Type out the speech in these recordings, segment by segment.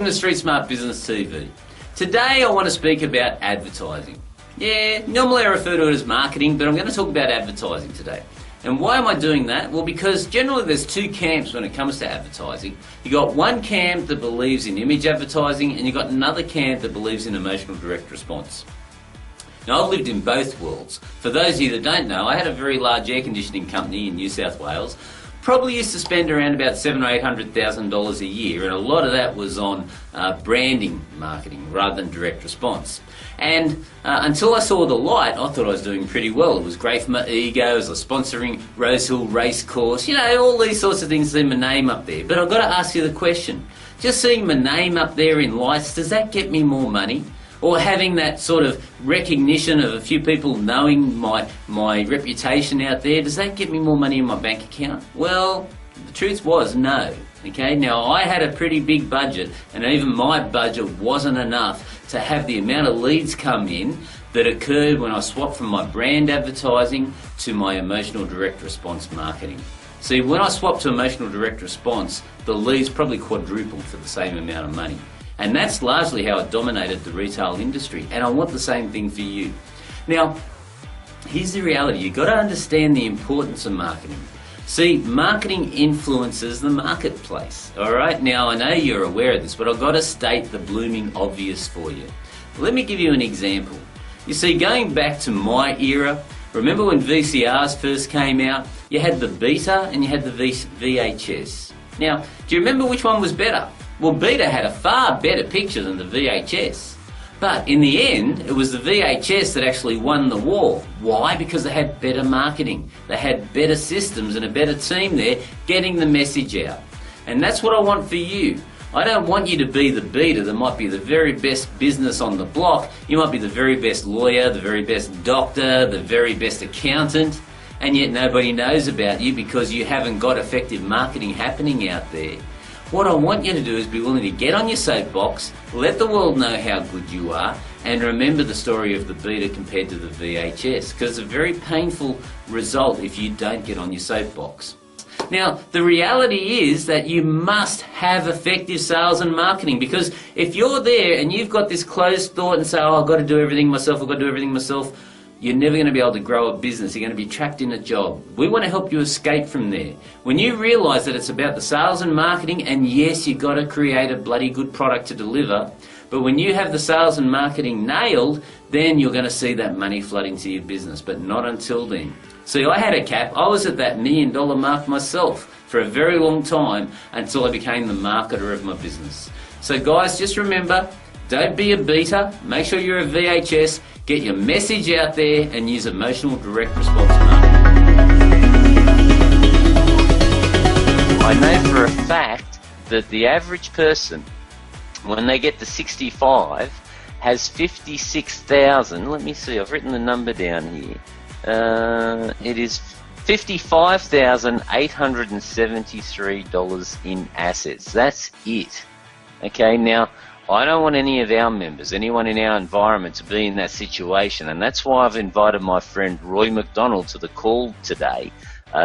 to Street Smart Business TV. Today I want to speak about advertising. Yeah, normally I refer to it as marketing, but I'm going to talk about advertising today. And why am I doing that? Well, because generally there's two camps when it comes to advertising. You've got one camp that believes in image advertising, and you've got another camp that believes in emotional direct response. Now, I've lived in both worlds. For those of you that don't know, I had a very large air conditioning company in New South Wales. Probably used to spend around about $700,000 or $800,000 a year, and a lot of that was on branding marketing rather than direct response. And until I saw the light, I thought I was doing pretty well. It was great for my ego. I was sponsoring Rosehill Race Course, you know, all these sorts of things, see my name up there. But I've got to ask you the question, just seeing my name up there in lights, does that get me more money? Or having that sort of recognition of a few people knowing my reputation out there, does that get me more money in my bank account? Well, the truth was no. Okay, now I had a pretty big budget, and even my budget wasn't enough to have the amount of leads come in that occurred when I swapped from my brand advertising to my emotional direct response marketing. See, when I swapped to emotional direct response, the leads probably quadrupled for the same amount of money. And that's largely how it dominated the retail industry. And I want the same thing for you. Now, here's the reality. You've got to understand the importance of marketing. See, marketing influences the marketplace. All right? Now, I know you're aware of this, but I've got to state the blooming obvious for you. Let me give you an example. You see, going back to my era, remember when VCRs first came out? You had the Beta and you had the VHS. Now, do you remember which one was better? Well, Beta had a far better picture than the VHS. But in the end, it was the VHS that actually won the war. Why? Because they had better marketing. They had better systems and a better team there getting the message out. And that's what I want for you. I don't want you to be the Beta that might be the very best business on the block. You might be the very best lawyer, the very best doctor, the very best accountant, and yet nobody knows about you because you haven't got effective marketing happening out there. What I want you to do is be willing to get on your soapbox, let the world know how good you are, and remember the story of the Beta compared to the VHS, because it's a very painful result if you don't get on your soapbox. Now, the reality is that you must have effective sales and marketing, because if you're there and you've got this closed thought and say, oh, I've got to do everything myself, I've got to do everything myself, you're never going to be able to grow a business. You're going to be trapped in a job. We want to help you escape from there. When you realise that it's about the sales and marketing, and yes, you've got to create a bloody good product to deliver, but when you have the sales and marketing nailed, then you're going to see that money flood into your business, but not until then. See, I had a cap. I was at that $1 million mark myself for a very long time until I became the marketer of my business. So guys, just remember, don't be a Beta. Make sure you're a VHS. Get your message out there and use emotional direct response marketing. I know for a fact that the average person, when they get to 65, has 56,000. Let me see, I've written the number down here. It is $55,873 in assets. That's it. Okay, now, I don't want any of our members, anyone in our environment, to be in that situation, and that's why I've invited my friend Roy McDonald to the call today,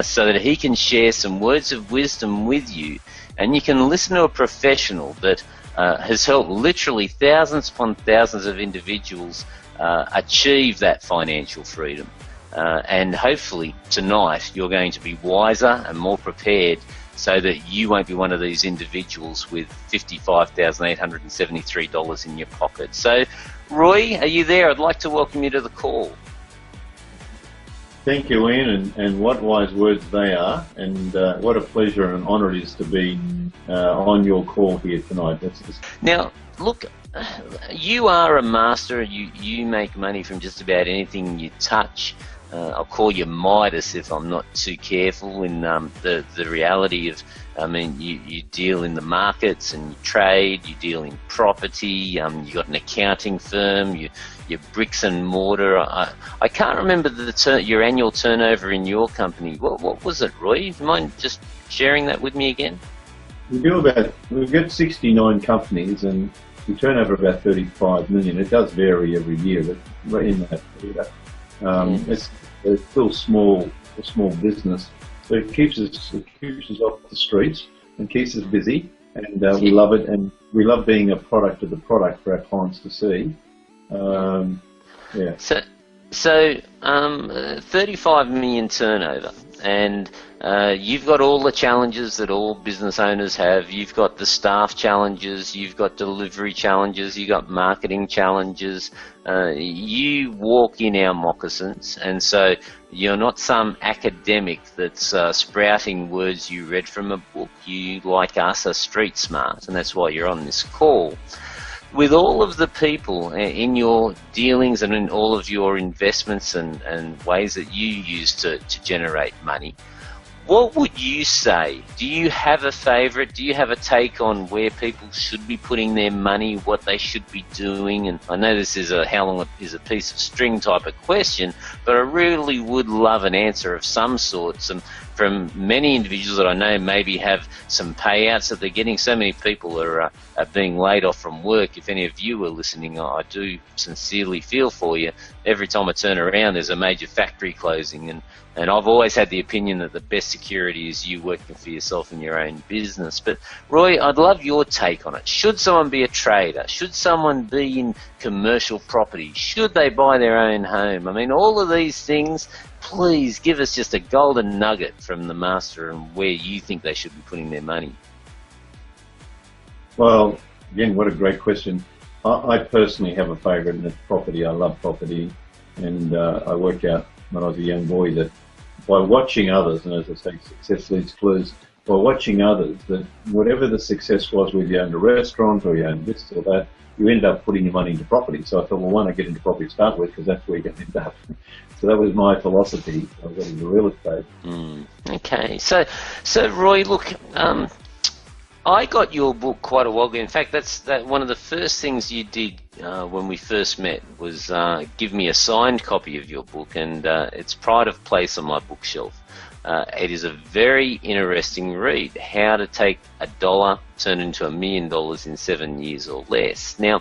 so that he can share some words of wisdom with you, and you can listen to a professional that has helped literally thousands upon thousands of individuals achieve that financial freedom. And hopefully tonight you're going to be wiser and more prepared, so that you won't be one of these individuals with $55,873 in your pocket. So, Roy, are you there? I'd like to welcome you to the call. Thank you, Ian, and what wise words they are, and what a pleasure and an honour it is to be on your call here tonight. Now, look, you are a master. You make money from just about anything you touch. I'll call you Midas if I'm not too careful in the reality of, I mean, you deal in the markets and you trade, you deal in property, you got an accounting firm, you're bricks and mortar. I can't remember your annual turnover in your company. What was it, Roy? Do you mind just sharing that with me again? We've got 69 companies and we turn over about 35 million. It does vary every year, but we're in that area. It's still small business, so it keeps us off the streets and keeps us busy, and we love it, and we love being a product of the product for our clients to see. Yeah. So 35 million turnover, and you've got all the challenges that all business owners have. You've got the staff challenges, you've got delivery challenges, you've got marketing challenges. You walk in our moccasins, and so you're not some academic that's sprouting words you read from a book. You, like us, are street smart, and that's why you're on this call. With all of the people in your dealings and in all of your investments and ways that you use to generate money, what would you say? Do you have a favourite? Do you have a take on where people should be putting their money, what they should be doing? And I know this is a how long is a piece of string type of question, but I really would love an answer of some sort, from many individuals that I know maybe have some payouts that they're getting. So many people are being laid off from work. If any of you are listening, I do sincerely feel for you. Every time I turn around, there's a major factory closing, and I've always had the opinion that the best security is you working for yourself in your own business. But Roy, I'd love your take on it. Should someone be a trader? Should someone be in commercial property? Should they buy their own home? I mean, all of these things. Please give us just a golden nugget from the master and where you think they should be putting their money. Well, again, what a great question. I personally have a favourite, and it's property. I love property, and I worked out when I was a young boy that by watching others, and as I say, success leaves clues, by watching others, that whatever the success was, whether you owned a restaurant or you owned this or that, you end up putting your money into property. So I thought, well, why not get into property to start with, because that's where you're going to end up. So that was my philosophy. I got into real estate. Okay. So Roy, look, I got your book quite a while ago. In fact, that's one of the first things you did when we first met was give me a signed copy of your book, and it's pride of place on my bookshelf. It is a very interesting read, how to take $1, turn it into $1 million in 7 years or less. Now,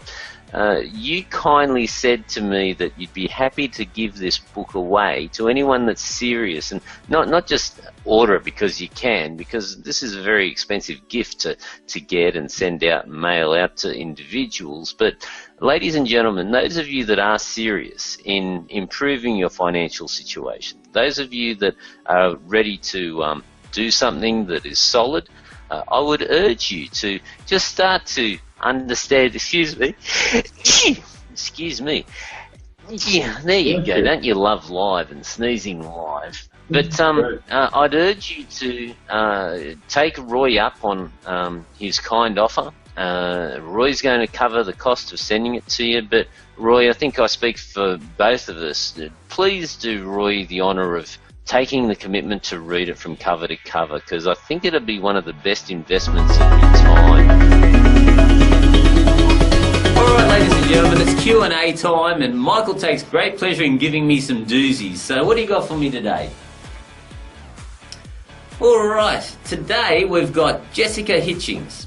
you kindly said to me that you'd be happy to give this book away to anyone that's serious, and not just order it because you can, because this is a very expensive gift to get and send out and mail out to individuals. But ladies and gentlemen, those of you that are serious in improving your financial situation, those of you that are ready to do something that is solid, I would urge you to just start to understand, excuse me, yeah, there you go. Don't you love live and sneezing live? But I'd urge you to take Roy up on his kind offer. Roy's going to cover the cost of sending it to you, but Roy, I think I speak for both of us. Please do Roy the honour of taking the commitment to read it from cover to cover, because I think it'll be one of the best investments of your time. Alright, ladies and gentlemen, it's Q&A time, and Michael takes great pleasure in giving me some doozies. So what do you got for me today? Alright, today we've got Jessica Hitchings.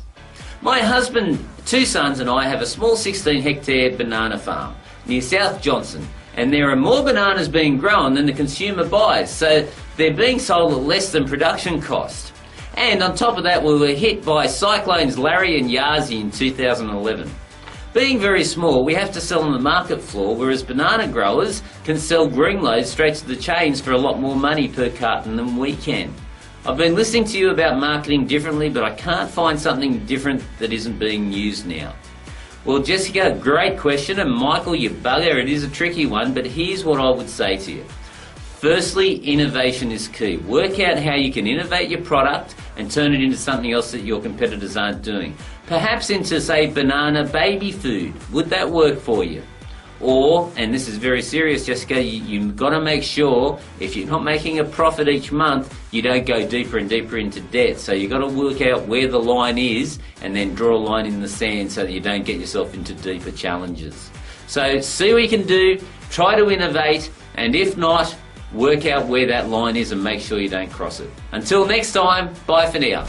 My husband, 2 sons and I have a small 16-hectare banana farm near South Johnson, and there are more bananas being grown than the consumer buys, so they're being sold at less than production cost. And on top of that, we were hit by cyclones Larry and Yazi in 2011. Being very small, we have to sell on the market floor, whereas banana growers can sell green loads straight to the chains for a lot more money per carton than we can. I've been listening to you about marketing differently, but I can't find something different that isn't being used now. Well, Jessica, great question, and Michael, you bugger, it is a tricky one, but here's what I would say to you. Firstly, innovation is key. Work out how you can innovate your product and turn it into something else that your competitors aren't doing. Perhaps into, say, banana baby food. Would that work for you? Or, and this is very serious, Jessica, you've got to make sure if you're not making a profit each month, you don't go deeper and deeper into debt. So you've got to work out where the line is and then draw a line in the sand so that you don't get yourself into deeper challenges. So see what you can do, try to innovate, and if not, work out where that line is and make sure you don't cross it. Until next time, bye for now.